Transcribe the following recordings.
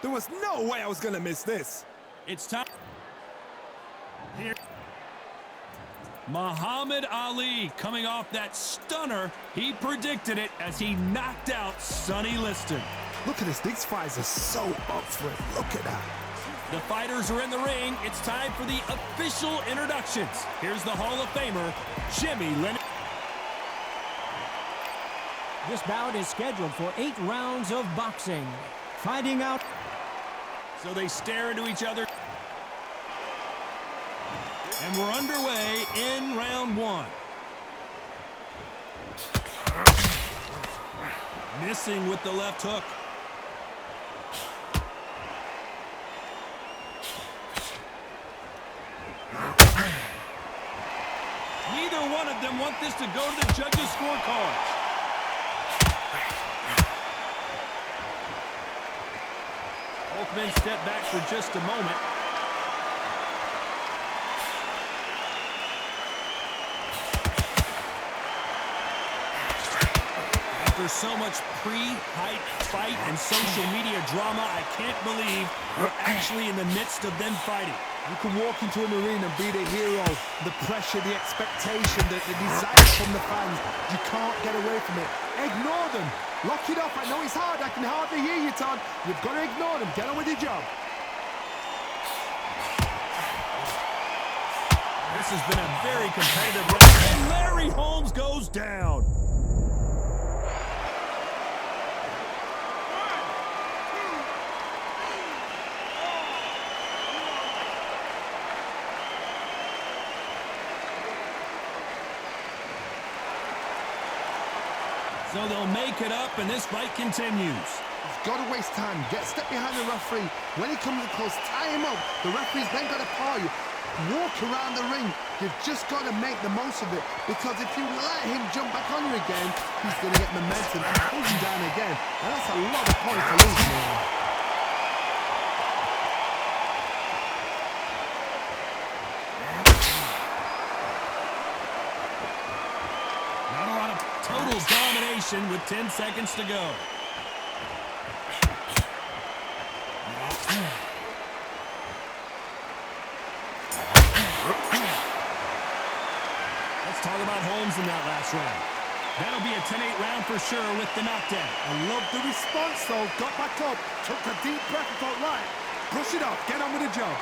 There was no way I was gonna miss this. It's time. Here. Muhammad Ali coming off that stunner. He predicted it as he knocked out Sonny Liston. Look at this. These fighters are so up for it. Look at that. The fighters are in the ring. It's time for the official introductions. Here's the Hall of Famer, Jimmy Lennon. This bout is scheduled for 8 rounds of boxing. Fighting out. So they stare into each other. And we're underway in round 1. Missing with the left hook. Neither one of them want this to go to the judges' scorecard. Both men step back for just a moment. After so much pre-hype fight and social media drama, I can't believe we're actually in the midst of them fighting. You can walk into an arena and be the hero. The pressure, the expectation, the desire from the fans. You can't get away from it. Ignore them. Lock it up. I know it's hard. I can hardly hear you, Todd. You've got to ignore them. Get on with your job. This has been a very competitive round. And Larry Holmes goes down. So they'll make it up, and this fight continues. You've got to waste time. Get a step behind the referee. When he comes close, tie him up. The referee's then got to paw you. Walk around the ring. You've just got to make the most of it. Because if you let him jump back on you again, he's going to get momentum and pull you down again. And that's a lot of points to lose now. Total domination with 10 seconds to go. Let's talk about Holmes in that last round. That'll be a 10-8 round for sure with the knockdown. I love the response, though. Got back up, took a deep breath and thought, right, brush it off, get on with the job.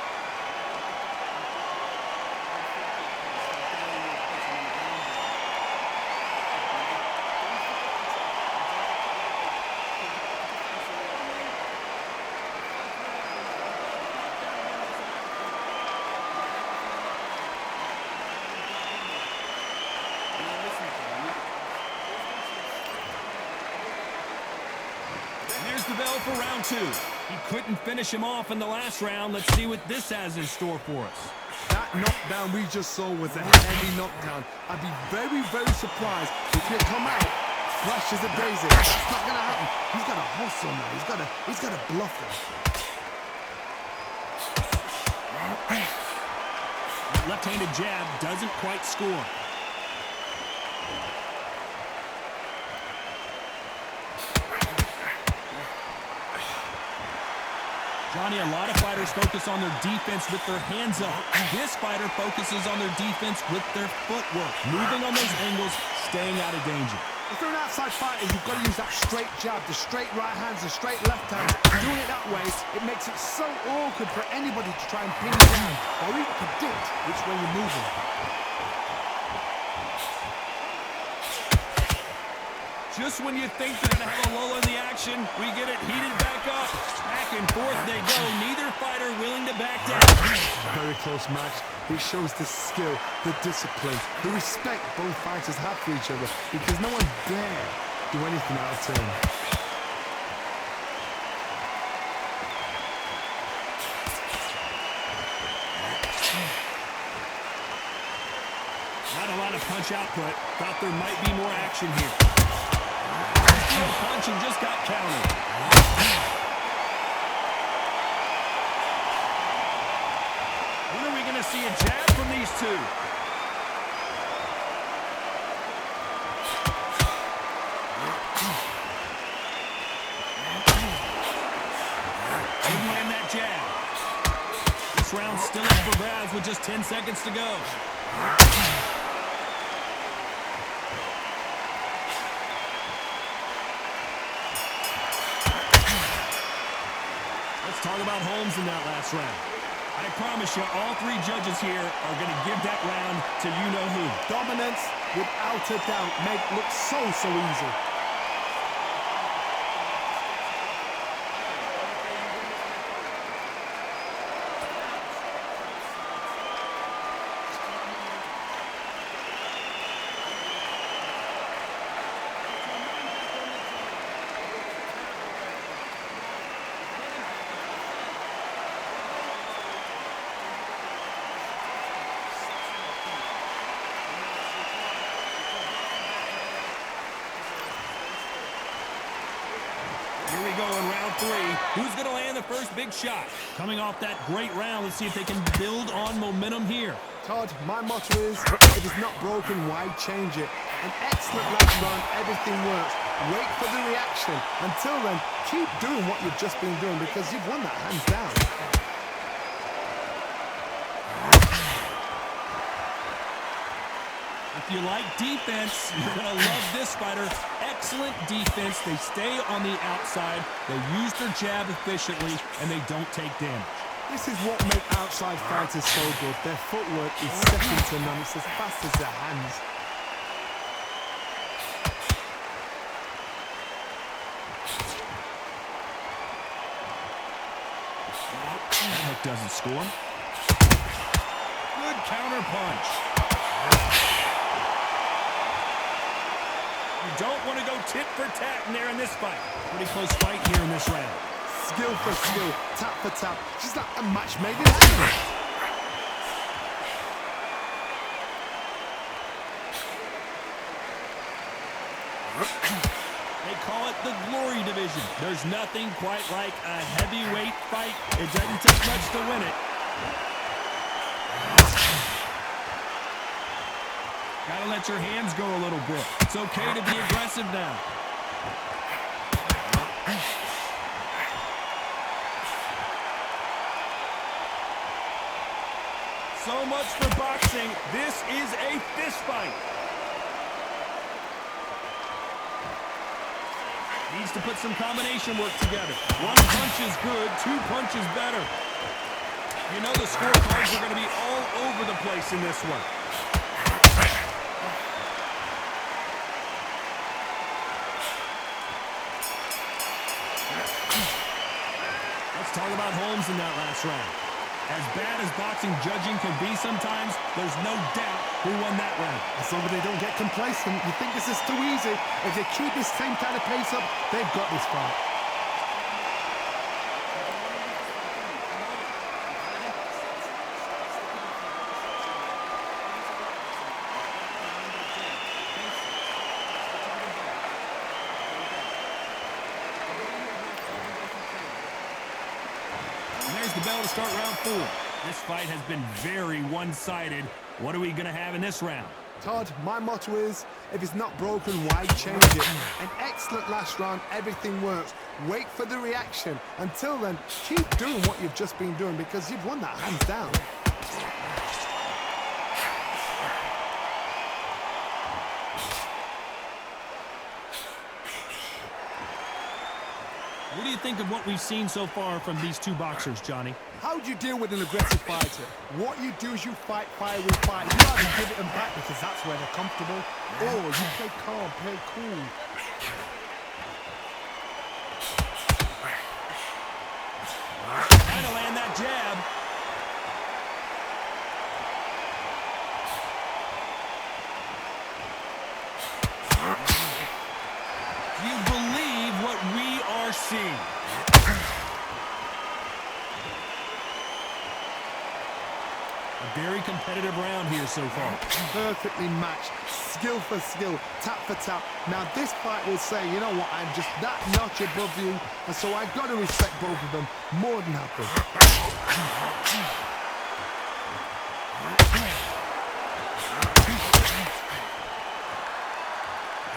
The bell for round 2. He couldn't finish him off in the last round. Let's see what this has in store for us. That knockdown we just saw was a heavy knockdown. I'd be very, very surprised if he come out flash as a daisy. That's not gonna happen. He's got to hustle now. He's got to bluff him. That left-handed jab doesn't quite score. Johnny, a lot of fighters focus on their defense with their hands up. This fighter focuses on their defense with their footwork, moving on those angles, staying out of danger. If you're an outside fighter, you've got to use that straight jab, the straight right hands, the straight left hand. Doing it that way, it makes it so awkward for anybody to try and pin you down or even predict which way you're moving. Just when you think they're going to have a lull in the action, we get it heated back up. Back and forth they go. Neither fighter willing to back down. Very close match. It shows the skill, the discipline, the respect both fighters have for each other because no one dare do anything out of turn. Not a lot of punch output. Thought there might be more action here. Punch and just got countered. When are we going to see a jab from these two? round still up for grabs with just 10 seconds to go. Let's talk about Holmes in that last round. I promise you, all three judges here are going to give that round to you-know-who. Dominance, without a doubt, make look so easy. Here we go in round three. Who's going to land the first big shot? Coming off that great round, let's see if they can build on momentum here. Todd, my motto is, if it's not broken, why change it? An excellent last round, everything works. Wait for the reaction. Until then, keep doing what you've just been doing because you've won that hands down. If you like defense, you're going to love this fighter. Excellent defense. They stay on the outside. They use their jab efficiently, and they don't take damage. This is what makes outside fighters so good. Their footwork is second to none. It's as fast as their hands. That hook doesn't score. Good counter punch. You don't want to go tit for tat in there in this fight. Pretty close fight here in this round. Skill for skill, tap for tap. She's like a match made in heaven. They call it the glory division. There's nothing quite like a heavyweight fight. It doesn't take much to win it. Gotta let your hands go a little bit. It's okay to be aggressive now. So much for boxing. This is a fist fight. Needs to put some combination work together. One punch is good, two punches better. You know the scorecards are going to be all over the place in this one. Let's talk about Holmes in that last round. As bad as boxing judging can be sometimes, there's no doubt who won that round. As long as they don't get complacent, you think this is too easy. If they keep this same kind of pace up, they've got this fight. There's the bell to start round four. This fight has been very one-sided. What are we going to have in this round? Todd, my motto is, if it's not broken, why change it? An excellent last round, everything works. Wait for the reaction. Until then, keep doing what you've just been doing because you've won that hands down. What do you think of what we've seen so far from these two boxers, Johnny? How do you deal with an aggressive fighter? What you do is you fight fire with fire. You either give it them back because that's where they're comfortable, or you play calm, play cool. Trying to land that jab. Do you believe what we are seeing? A very competitive round here so far. Perfectly matched, skill for skill, tap for tap. Now this fight will say, you know what, I'm just that notch above you, and so I've got to respect both of them more than happy.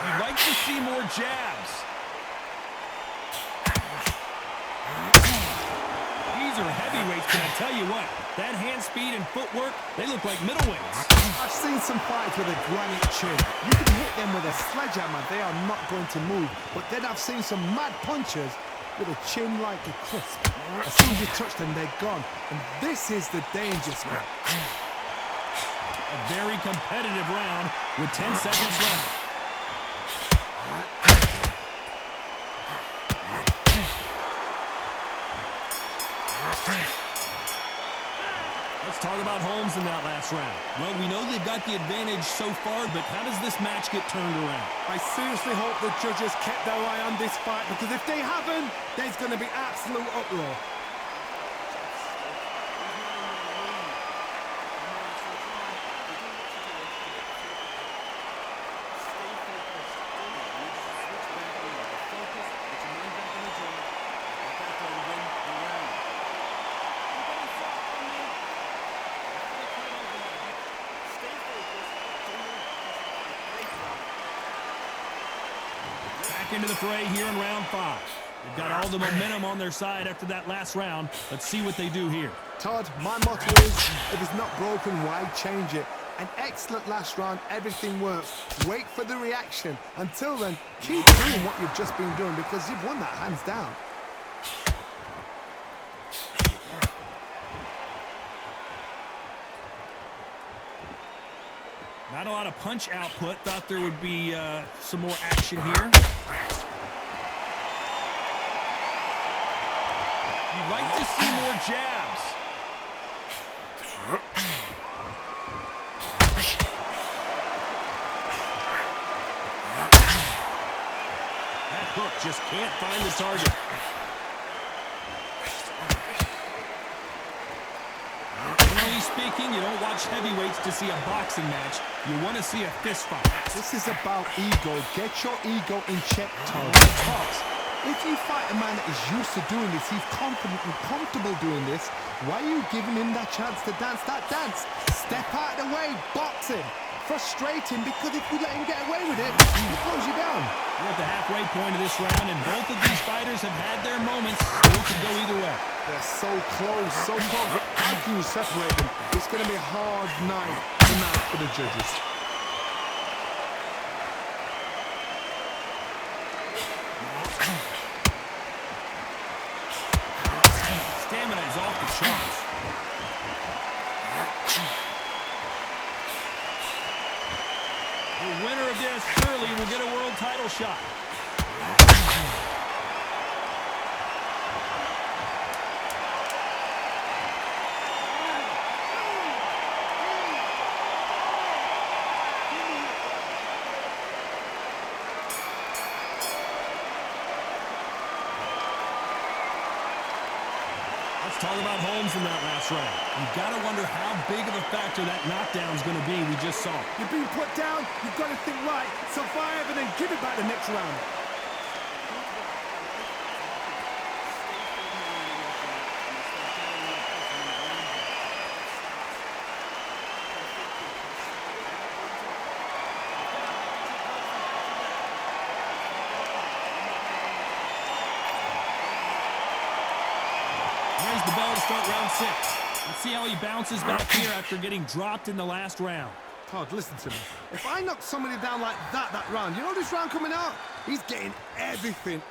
I'd like to see more jabs. He's These are heavyweights, but I tell you what, that hand speed and footwork, they look like middleweights. I've seen some fights with a granite chin. You can hit them with a sledgehammer, they are not going to move. But then I've seen some mad punchers with a chin like a crisp. As soon as you touch them, they're gone. And this is the danger spot. A very competitive round with 10 seconds left. Let's talk about Holmes in that last round. Well, we know they've got the advantage so far, but how does this match get turned around? I seriously hope the judges kept their eye on this fight, because if they haven't, there's going to be absolute uproar. Into the fray here in round 5. They've got all the momentum on their side after that last round. Let's see what they do here. Todd, my motto is, if it's not broken, why change it? An excellent last round, everything works. Wait for the reaction. Until then, keep doing what you've just been doing, because you've won that hands down. Not a lot of punch output. Thought there would be some more action here. You'd like to see more jabs. That hook just can't find the target. Speaking, you don't watch heavyweights to see a boxing match. You want to see a fist fight. This is about ego. Get your ego in check, Todd. If you fight a man that is used to doing this, he's confident and comfortable doing this, why are you giving him that chance to dance that dance? Step out of the way, box him. Frustrate him, because if you let him get away with it, he throws you down. We're at the halfway point of this round, and both of these fighters have had their moments. It could go either way. They're so close, so close. How can you separate them? It's going to be a hard night tonight for the judges. Stamina is off the charts. The winner of this surely will get a world title shot. Let's talk about Holmes in that last round. You've got to wonder how big of a factor that knockdown is going to be. We just saw. You're being put down, you've got to think right, survive, and then give it back the next round. There's the bell to start round 6. Let's see how he bounces back here after getting dropped in the last round. Todd, listen to me. If I knock somebody down like that round, you know this round coming out? He's getting everything,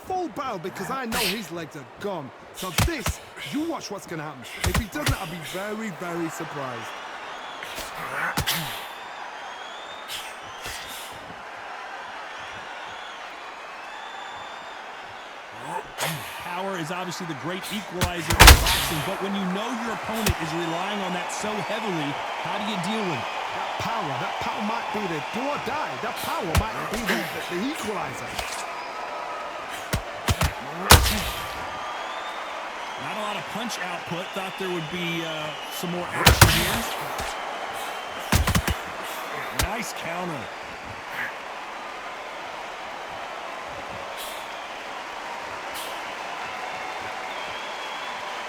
full barrel, because I know his legs are gone. So this, you watch what's going to happen. If he doesn't, I'll be very, very surprised. Power is obviously the great equalizer in boxing, but when you know your opponent is relying on that so heavily, how do you deal with it? That power might be the do or die. That power might be the equalizer. Not a lot of punch output. Thought there would be some more action here. Nice counter.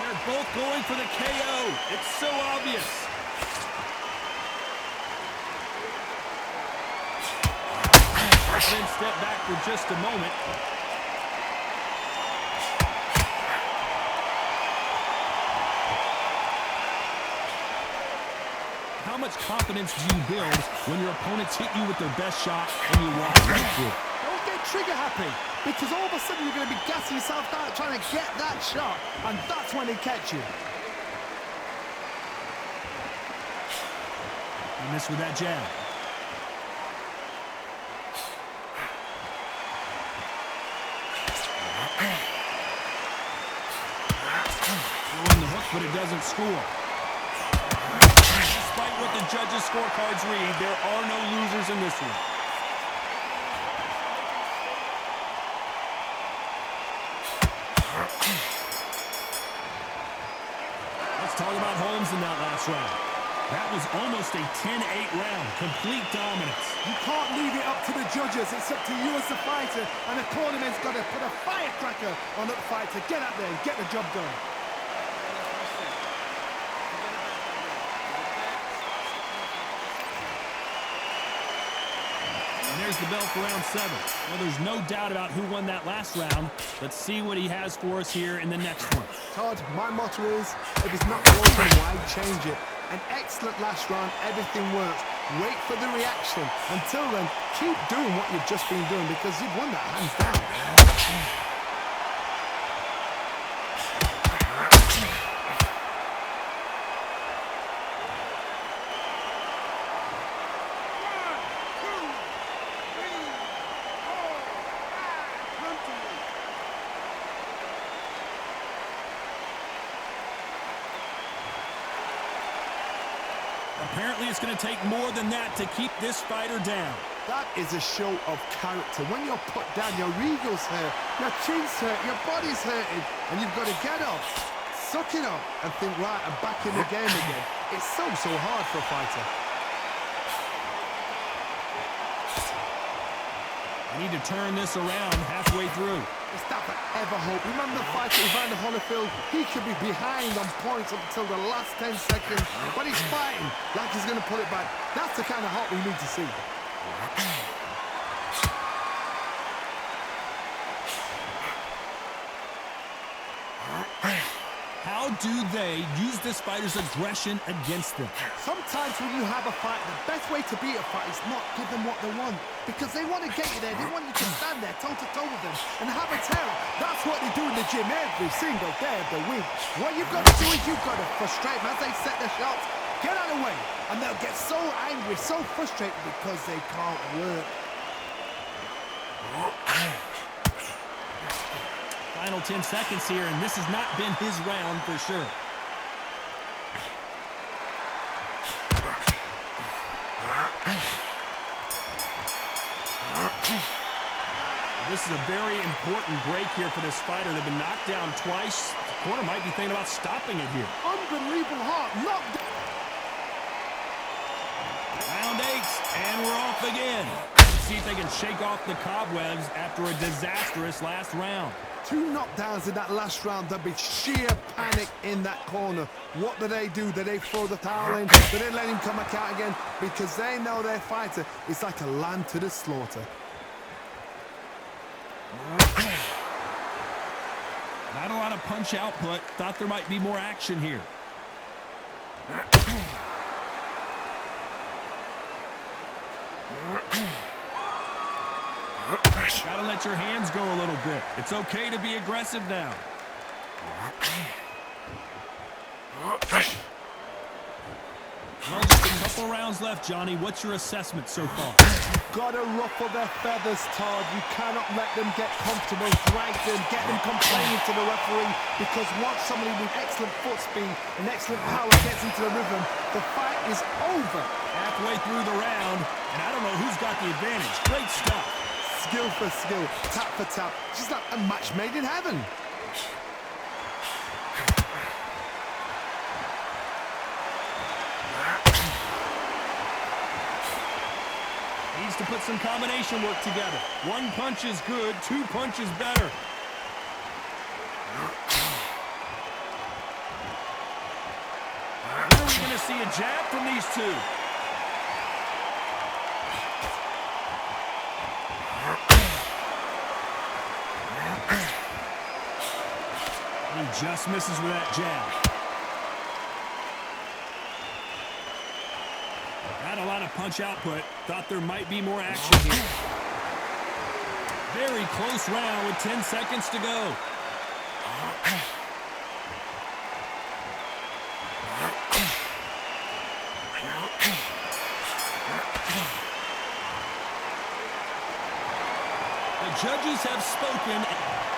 They're both going for the KO. It's so obvious. Then step back for just a moment. much confidence do you build when your opponents hit you with their best shot and you walk right through? Don't get trigger happy, because all of a sudden you're going to be gassing yourself out trying to get that shot, and that's when they catch you. You miss with that jab. Throwing the hook, but it doesn't score. Despite what the judges' scorecards read, there are no losers in this one. Let's talk about Holmes in that last round. That was almost a 10-8 round, complete dominance. You can't leave it up to the judges. It's up to you as the fighter, and the cornerman's got to put a firecracker on the fighter. Get up there and get the job done. And there's the bell for round 7. Well, there's no doubt about who won that last round. Let's see what he has for us here in the next one. Todd, my motto is, if it's not broken, why change it? An excellent last round, everything works. Wait for the reaction. Until then, keep doing what you've just been doing, because you've won that hands down. Apparently, it's going to take more than that to keep this fighter down. That is a show of character. When you're put down, your ego's hurt, your chin's hurt, your body's hurting, and you've got to get up, suck it up, and think, right, I'm back in the game again. It's so hard for a fighter. I need to turn this around halfway through. It's that forever hope. Remember the fight with Evander Holyfield? He could be behind on points up until the last 10 seconds, but he's fighting like he's going to pull it back. That's the kind of hope we need to see. How do they use this fighter's aggression against them? Sometimes when you have a fight, the best way to beat a fight is not give them what they want. Because they want to get you there. They want you to stand there toe-to-toe with them and have a terror. That's what they do in the gym every single day of the week. What you've got to do is you've got to frustrate them as they set their shots. Get out of the way. And they'll get so angry, so frustrated because they can't work. Final 10 seconds here, and this has not been his round for sure. This is a very important break here for this fighter. They've been knocked down twice. The corner might be thinking about stopping it here. Unbelievable hard knockdown. Round 8, and we're off again. Let's see if they can shake off the cobwebs after a disastrous last round. 2 knockdowns in that last round. There'll be sheer panic in that corner. What do? Do they throw the towel in? Do they let him come back out again? Because they know their fighter is like a lamb to the slaughter. Not a lot of punch output. Thought there might be more action here. Gotta let your hands go a little bit. It's okay to be aggressive now. Well, just a couple rounds left, Johnny. What's your assessment so far? You've got to ruffle their feathers, Todd. You cannot let them get comfortable, drag them, get them complaining to the referee, because once somebody with excellent foot speed and excellent power gets into the rhythm, the fight is over. Halfway through the round, and I don't know who's got the advantage. Great stuff. Skill for skill, tap for tap, just like a match made in heaven. Needs to put some combination work together. 1 punch is good, 2 punches better. When are we going to see a jab from these two? He just misses with that jab. Not a lot of punch output. Thought there might be more action here. Very close round with 10 seconds to go. The judges have spoken.